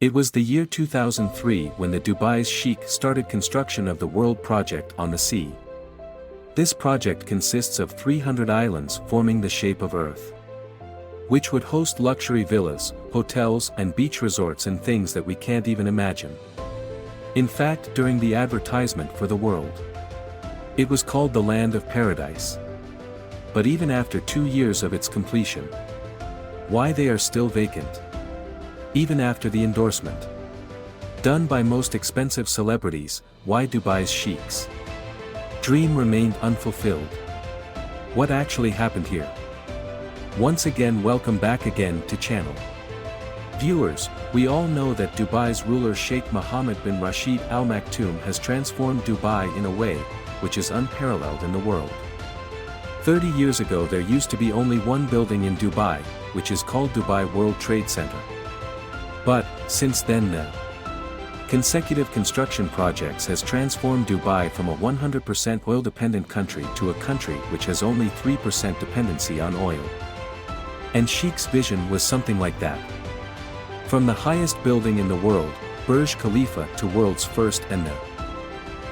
It was the year 2003 when the Dubai's Sheikh started construction of the World Project on the sea. This project consists of 300 islands forming the shape of Earth, which would host luxury villas, hotels and beach resorts and things that we can't even imagine. In fact, during the advertisement for the world, it was called the Land of Paradise. But even after 2 years of its completion, why they are still vacant? Even after the endorsement done by most expensive celebrities, why Dubai's sheikhs' dream remained unfulfilled? What actually happened here? Once again, welcome back again to channel. Viewers, we all know that Dubai's ruler Sheikh Mohammed bin Rashid Al Maktoum has transformed Dubai in a way which is unparalleled in the world. 30 years ago there used to be only one building in Dubai, which is called Dubai World Trade Center. But, since then the consecutive construction projects has transformed Dubai from a 100% oil-dependent country to a country which has only 3% dependency on oil. And Sheikh's vision was something like that. From the highest building in the world, Burj Khalifa, to world's first and the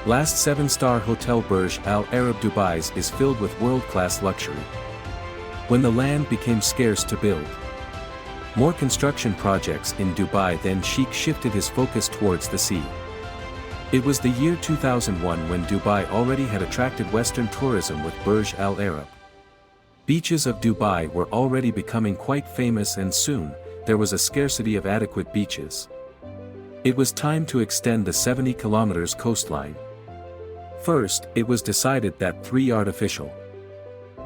last 7-star hotel Burj Al Arab Dubai's is filled with world-class luxury. When the land became scarce to build more construction projects in Dubai, then Sheikh shifted his focus towards the sea. It was the year 2001 when Dubai already had attracted Western tourism with Burj Al Arab. Beaches of Dubai were already becoming quite famous, and soon, there was a scarcity of adequate beaches. It was time to extend the 70 kilometers coastline. First, it was decided that 3 artificial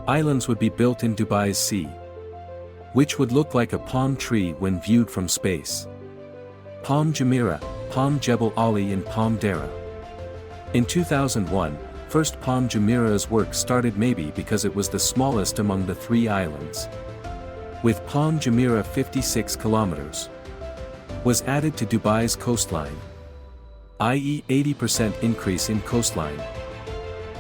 islands would be built in Dubai's sea, which would look like a palm tree when viewed from space. Palm Jumeirah, Palm Jebel Ali and Palm Dara. In 2001, first Palm Jumeirah's work started, maybe because it was the smallest among the 3 islands. With Palm Jumeirah 56 kilometers was added to Dubai's coastline, i.e. 80% increase in coastline.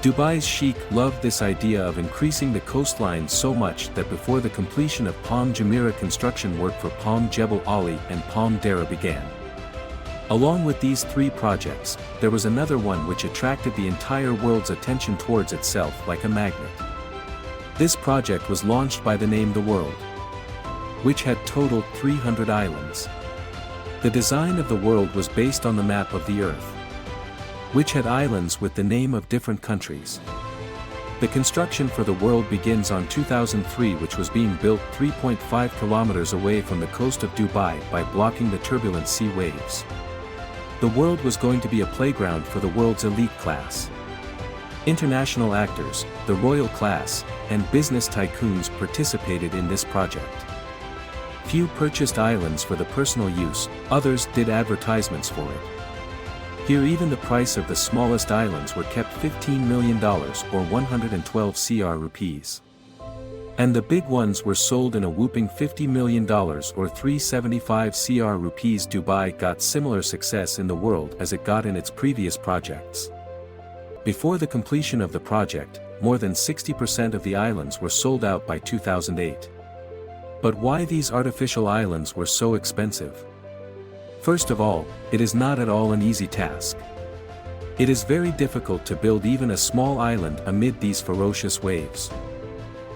Dubai's Sheikh loved this idea of increasing the coastline so much that before the completion of Palm Jumeirah, construction work for Palm Jebel Ali and Palm Dara began. Along with these 3 projects, there was another one which attracted the entire world's attention towards itself like a magnet. This project was launched by the name The World, which had totaled 300 islands. The design of the world was based on the map of the Earth, which had islands with the name of different countries. The construction for the world begins on 2003, which was being built 3.5 kilometers away from the coast of Dubai by blocking the turbulent sea waves. The world was going to be a playground for the world's elite class. International actors, the royal class, and business tycoons participated in this project. Few purchased islands for the personal use, others did advertisements for it. Here even the price of the smallest islands were kept $15 million or 112 CR rupees. And the big ones were sold in a whooping $50 million or 375 CR rupees. Dubai got similar success in the world as it got in its previous projects. Before the completion of the project, more than 60% of the islands were sold out by 2008. But why these artificial islands were so expensive? First of all, it is not at all an easy task. It is very difficult to build even a small island amid these ferocious waves.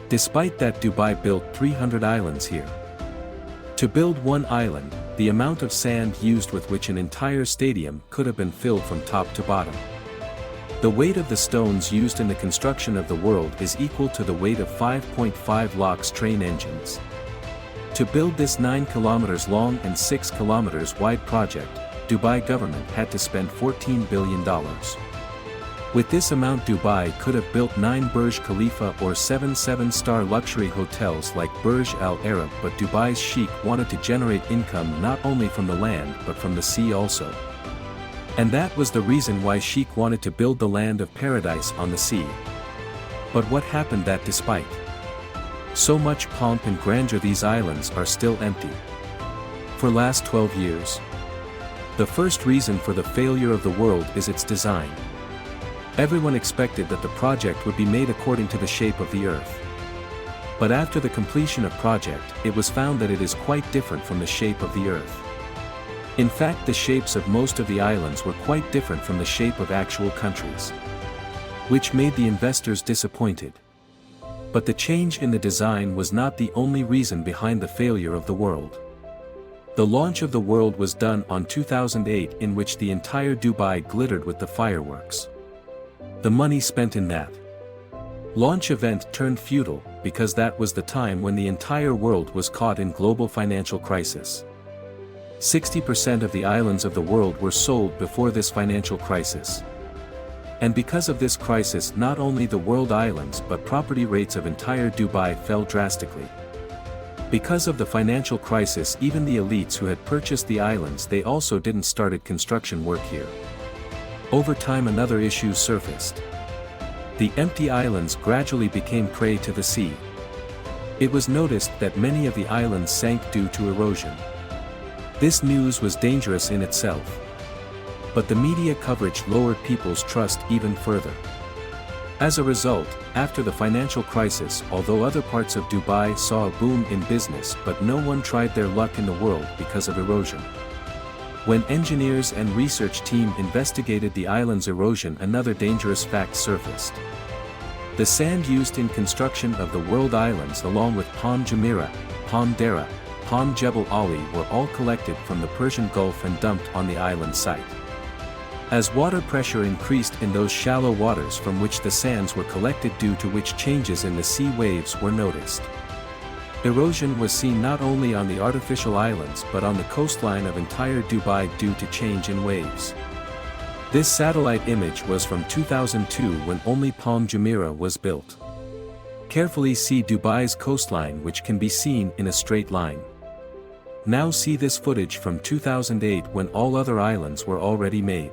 Despite that, Dubai built 300 islands here. To build one island, the amount of sand used with which an entire stadium could have been filled from top to bottom. The weight of the stones used in the construction of the world is equal to the weight of 5.5 LOX train engines. To build this 9 kilometers long and 6 kilometers wide project, Dubai government had to spend $14 billion. With this amount, Dubai could have built 9 Burj Khalifa or 7 7-star luxury hotels like Burj Al Arab, but Dubai's Sheikh wanted to generate income not only from the land but from the sea also. And that was the reason why Sheikh wanted to build the Land of Paradise on the sea. But what happened that despite so much pomp and grandeur, these islands are still empty for last 12 years? The first reason for the failure of the world is its design. Everyone expected that the project would be made according to the shape of the Earth. But after the completion of project, it was found that it is quite different from the shape of the Earth. In fact, the shapes of most of the islands were quite different from the shape of actual countries, which made the investors disappointed. But the change in the design was not the only reason behind the failure of the World. The launch of the World was done on 2008, in which the entire Dubai glittered with the fireworks. The money spent in that launch event turned futile, because that was the time when the entire world was caught in global financial crisis. 60% of the islands of the world were sold before this financial crisis. And because of this crisis, not only the world islands but property rates of entire Dubai fell drastically. Because of the financial crisis, even the elites who had purchased the islands, they also didn't started construction work here. Over time, another issue surfaced. The empty islands gradually became prey to the sea. It was noticed that many of the islands sank due to erosion. This news was dangerous in itself. But the media coverage lowered people's trust even further. As a result, after the financial crisis, although other parts of Dubai saw a boom in business, but no one tried their luck in the world because of erosion. When engineers and research team investigated the island's erosion, another dangerous fact surfaced. The sand used in construction of the world islands, along with Palm Jumeirah, Palm Dera, Palm Jebel Ali, were all collected from the Persian Gulf and dumped on the island site. As water pressure increased in those shallow waters from which the sands were collected, due to which changes in the sea waves were noticed. Erosion was seen not only on the artificial islands but on the coastline of entire Dubai due to change in waves. This satellite image was from 2002, when only Palm Jumeirah was built. Carefully see Dubai's coastline, which can be seen in a straight line. Now see this footage from 2008, when all other islands were already made.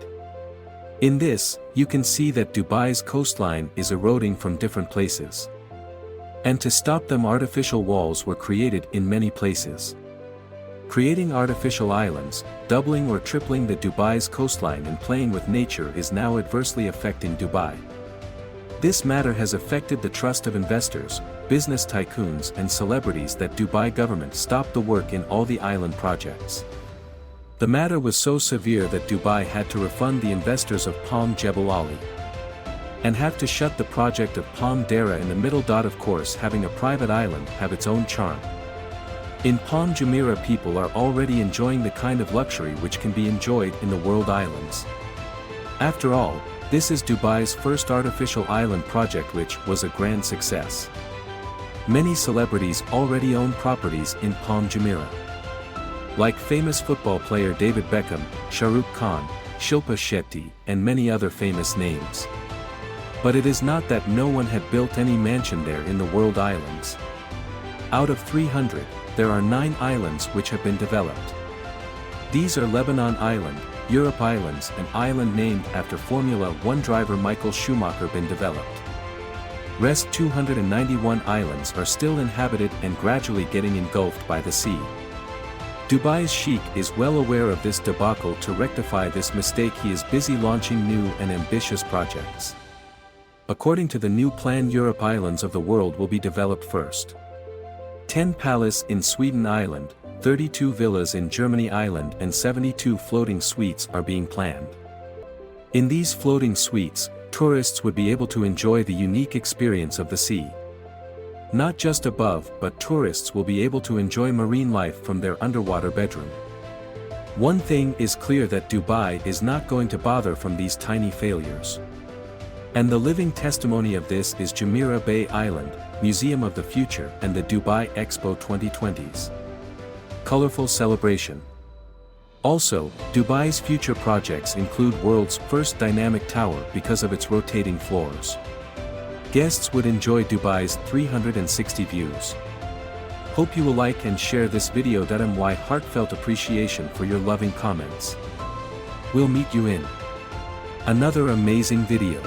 In this, you can see that Dubai's coastline is eroding from different places. And to stop them, artificial walls were created in many places. Creating artificial islands, doubling or tripling the Dubai's coastline and playing with nature is now adversely affecting Dubai. This matter has affected the trust of investors, business tycoons and celebrities that Dubai government stopped the work in all the island projects. The matter was so severe that Dubai had to refund the investors of Palm Jebel Ali. And have to shut the project of Palm Dera in the middle. Of course, having a private island have its own charm. In Palm Jumeirah, people are already enjoying the kind of luxury which can be enjoyed in the world islands. After all, this is Dubai's first artificial island project, which was a grand success. Many celebrities already own properties in Palm Jumeirah, like famous football player David Beckham, Shah Rukh Khan, Shilpa Shetty, and many other famous names. But it is not that no one had built any mansion there in the world islands. Out of 300, there are 9 islands which have been developed. These are Lebanon Island, Europe Islands, an island named after Formula 1 driver Michael Schumacher been developed. Rest 291 islands are still inhabited and gradually getting engulfed by the sea. Dubai's Sheikh is well aware of this debacle. To rectify this mistake, he is busy launching new and ambitious projects. According to the new plan, Europe Islands of the world will be developed first. 10 palaces in Sweden Island, 32 villas in Germany Island and 72 floating suites are being planned. In these floating suites, tourists would be able to enjoy the unique experience of the sea. Not just above, but tourists will be able to enjoy marine life from their underwater bedroom. One thing is clear, that Dubai is not going to bother from these tiny failures. And the living testimony of this is Jumeirah Bay Island, Museum of the Future, and the Dubai Expo 2020's colorful celebration. Also, Dubai's future projects include world's first dynamic tower because of its rotating floors. Guests would enjoy Dubai's 360 views. Hope you will like and share this video. My heartfelt appreciation for your loving comments. We'll meet you in another amazing video.